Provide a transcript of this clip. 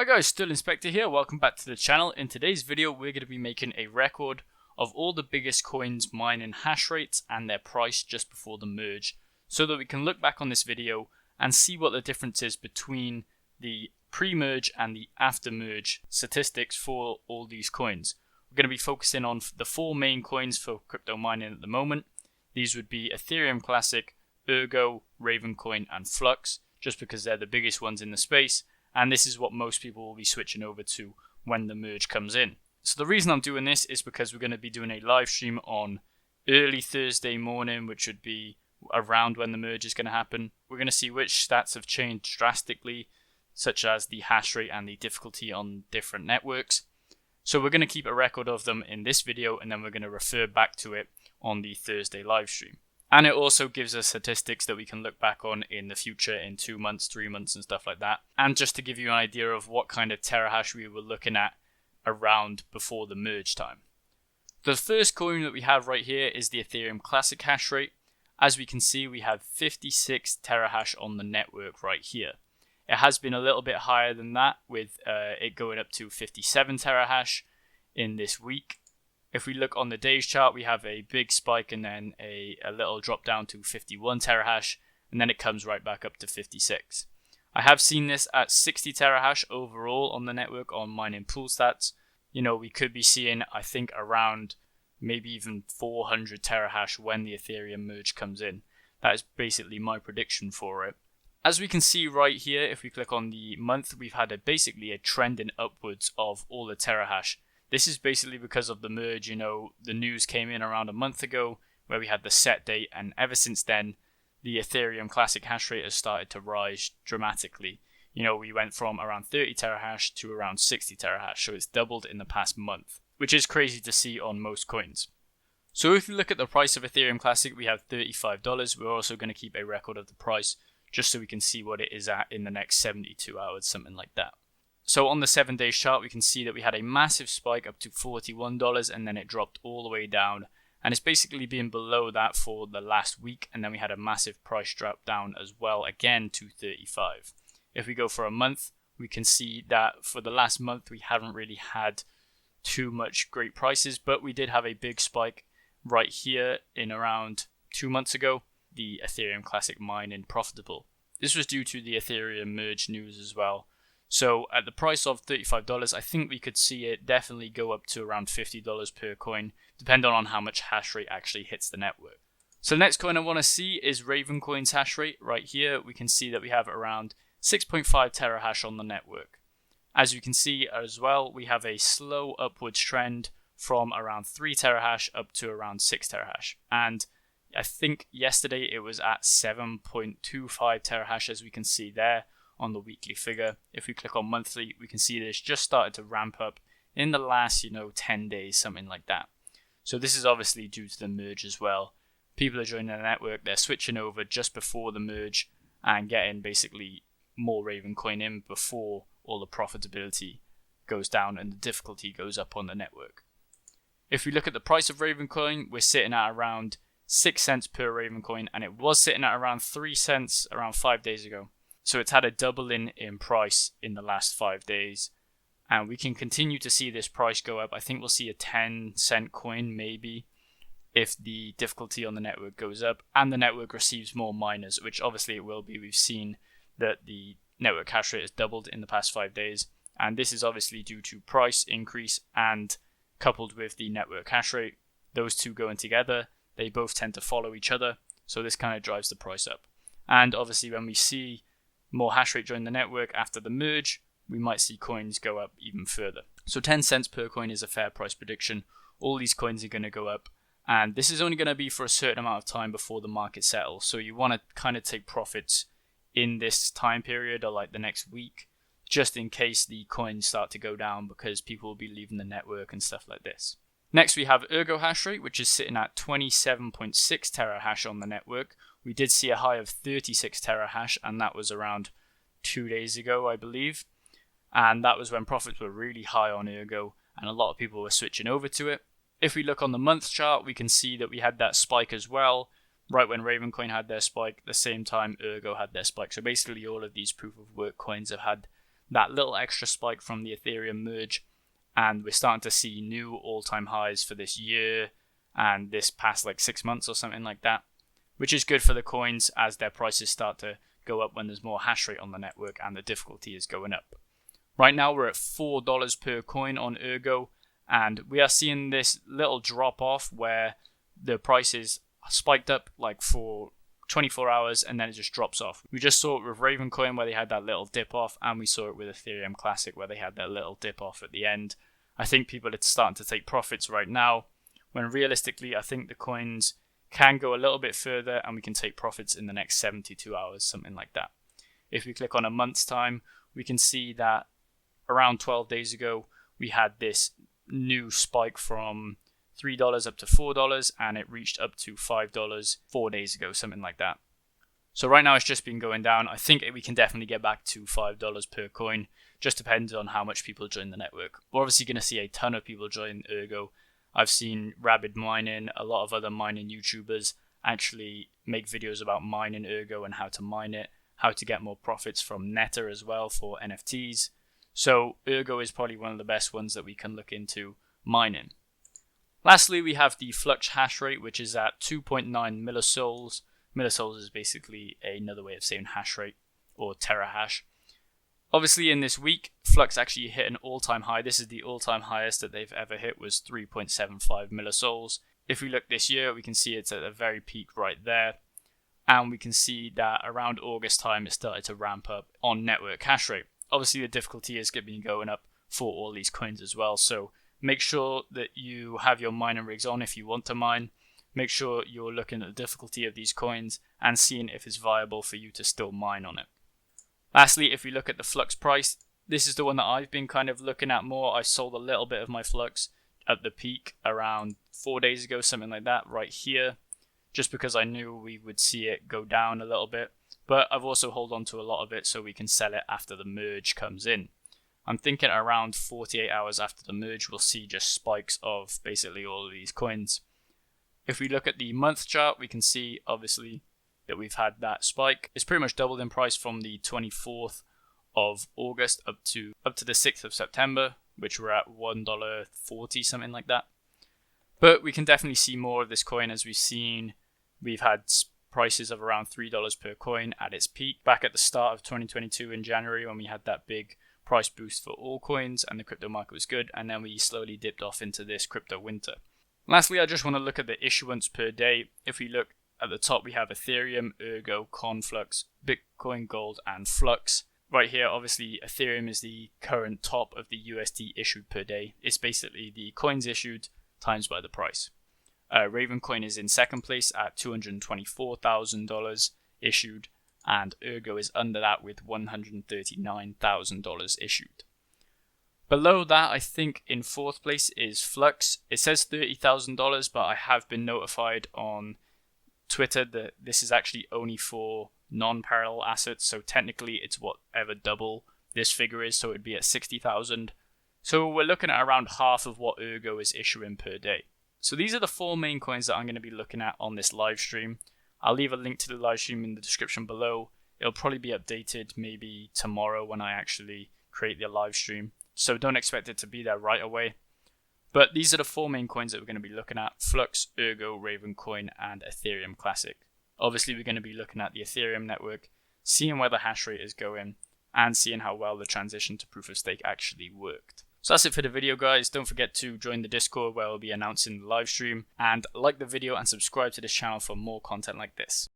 Hi guys, Still Inspector here, welcome back to the channel. In today's video we're going to be making a record of all the biggest coins mining hash rates and their price just before the merge, so that we can look back on this video and see what the difference is between the pre-merge and the after-merge statistics for all these coins. We're going to be focusing on the four main coins for crypto mining at the moment. These would be Ethereum Classic, Ergo, Ravencoin and Flux, just because they're the biggest ones in the space. And this is what most people will be switching over to when the merge comes in. So the reason I'm doing this is because we're going to be doing a live stream on early Thursday morning, which would be around when the merge is going to happen. We're going to see which stats have changed drastically, such as the hash rate and the difficulty on different networks. So we're going to keep a record of them in this video, and then we're going to refer back to it on the Thursday live stream. And it also gives us statistics that we can look back on in the future in 2 months, 3 months and stuff like that. And just to give you an idea of what kind of terahash we were looking at around before the merge time. The first coin that we have right here is the Ethereum Classic hash rate. As we can see, we have 56 terahash on the network right here. It has been a little bit higher than that, with it going up to 57 terahash in this week. If we look on the days chart, we have a big spike and then a little drop down to 51 terahash, and then it comes right back up to 56. I have seen this at 60 terahash overall on the network on mining pool stats. You know, we could be seeing, I think, around maybe even 400 terahash when the Ethereum merge comes in. That is basically my prediction for it. As we can see right here, if we click on the month, we've had basically a trend in upwards of all the terahash. This is basically because of the merge. You know, the news came in around a month ago where we had the set date, and ever since then, the Ethereum Classic hash rate has started to rise dramatically. You know, we went from around 30 terahash to around 60 terahash, so it's doubled in the past month, which is crazy to see on most coins. So if you look at the price of Ethereum Classic, we have $35. We're also going to keep a record of the price just so we can see what it is at in the next 72 hours, something like that. So on the 7 days chart, we can see that we had a massive spike up to $41 and then it dropped all the way down. And it's basically been below that for the last week. And then we had a massive price drop down as well, again to 35. If we go for a month, we can see that for the last month, we haven't really had too much great prices, but we did have a big spike right here in around 2 months ago, the Ethereum Classic mining profitable. This was due to the Ethereum merge news as well. So at the price of $35, I think we could see it definitely go up to around $50 per coin, depending on how much hash rate actually hits the network. So the next coin I want to see is Ravencoin's hash rate. Right here, we can see that we have around 6.5 terahash on the network. As you can see as well, we have a slow upwards trend from around 3 terahash up to around 6 terahash. And I think yesterday it was at 7.25 terahash, as we can see there on the weekly figure. If we click on monthly, we can see that it's just started to ramp up in the last 10 days, something like that. So this is obviously due to the merge as well. People are joining the network, they're switching over just before the merge and getting basically more Ravencoin in before all the profitability goes down and the difficulty goes up on the network. If we look at the price of Ravencoin, we're sitting at around 6 cents per Ravencoin, and it was sitting at around 3 cents around 5 days ago. So it's had a doubling in price in the last 5 days. And we can continue to see this price go up. I think we'll see a 10-cent coin maybe if the difficulty on the network goes up and the network receives more miners, which obviously it will be. We've seen that the network hash rate has doubled in the past 5 days. And this is obviously due to price increase and coupled with the network hash rate. Those two going together, they both tend to follow each other. So this kind of drives the price up. And obviously when we see more hash rate join the network after the merge, we might see coins go up even further. So 10 cents per coin is a fair price prediction. All these coins are going to go up, and this is only going to be for a certain amount of time before the market settles. So you want to kind of take profits in this time period or like the next week, just in case the coins start to go down because people will be leaving the network and stuff like this. Next we have Ergo hash rate, which is sitting at 27.6 terahash on the network. We did see a high of 36 terahash, and that was around 2 days ago, I believe. And that was when profits were really high on Ergo, and a lot of people were switching over to it. If we look on the month chart, we can see that we had that spike as well. Right when Ravencoin had their spike, the same time Ergo had their spike. So basically all of these proof of work coins have had that little extra spike from the Ethereum merge, and we're starting to see new all-time highs for this year and this past like 6 months or something like that, which is good for the coins as their prices start to go up when there's more hash rate on the network and the difficulty is going up. Right now we're at $4 per coin on Ergo, and we are seeing this little drop off where the prices spiked up like for 24 hours and then it just drops off. We just saw it with Ravencoin where they had that little dip off, and we saw it with Ethereum Classic where they had that little dip off at the end. I think people are starting to take profits right now, when realistically I think the coins can go a little bit further and we can take profits in the next 72 hours, something like that. If we click on a month's time, we can see that around 12 days ago we had this new spike from $3 up to $4, and it reached up to $5 4 days ago, something like that. So right now it's just been going down. I think we can definitely get back to $5 per coin, just depends on how much people join the network. We're obviously going to see a ton of people join Ergo. I've seen Rabid Mining, a lot of other mining YouTubers actually make videos about mining Ergo and how to mine it, how to get more profits from Netta as well for NFTs. So Ergo is probably one of the best ones that we can look into mining. Lastly, we have the Flux hash rate, which is at 2.9 millisouls. Millisouls is basically another way of saying hash rate, or terahash. Obviously in this week, Flux actually hit an all-time high. This is the all-time highest that they've ever hit, was 3.75 millisouls. If we look this year, we can see it's at a very peak right there. And we can see that around August time, it started to ramp up on network hash rate. Obviously the difficulty is going to be going up for all these coins as well. So make sure that you have your mining rigs on if you want to mine. Make sure you're looking at the difficulty of these coins and seeing if it's viable for you to still mine on it. Lastly, if we look at the Flux price, this is the one that I've been kind of looking at more. I sold a little bit of my Flux at the peak around 4 days ago, something like that, right here, just because I knew we would see it go down a little bit. But I've also held on to a lot of it so we can sell it after the merge comes in. I'm thinking around 48 hours after the merge, we'll see just spikes of basically all of these coins. If we look at the month chart, we can see obviously that we've had that spike. It's pretty much doubled in price from the 24th of August up to the 6th of September, which we're at $1.40, something like that. But we can definitely see more of this coin. As we've seen, we've had prices of around $3 per coin at its peak back at the start of 2022 in January, when we had that big price boost for all coins and the crypto market was good, and then we slowly dipped off into this crypto winter. Lastly, I just want to look at the issuance per day. If we look at the top, we have Ethereum, Ergo, Conflux, Bitcoin, Gold, and Flux. Right here, obviously, Ethereum is the current top of the USD issued per day. It's basically the coins issued times by the price. Ravencoin is in second place at $224,000 issued, and Ergo is under that with $139,000 issued. Below that, I think in fourth place is Flux. It says $30,000, but I have been notified on Twitter that this is actually only for non-parallel assets, so technically it's whatever double this figure is, so it would be at 60,000. So we're looking at around half of what Ergo is issuing per day. So these are the four main coins that I'm going to be looking at on this live stream. I'll leave a link to the live stream in the description below. It'll probably be updated maybe tomorrow when I actually create the live stream, so don't expect it to be there right away. But these are the four main coins that we're going to be looking at: Flux, Ergo, Ravencoin, and Ethereum Classic. Obviously, we're going to be looking at the Ethereum network, seeing where the hash rate is going, and seeing how well the transition to proof of stake actually worked. So that's it for the video, guys. Don't forget to join the Discord where I'll be announcing the live stream, and like the video and subscribe to this channel for more content like this.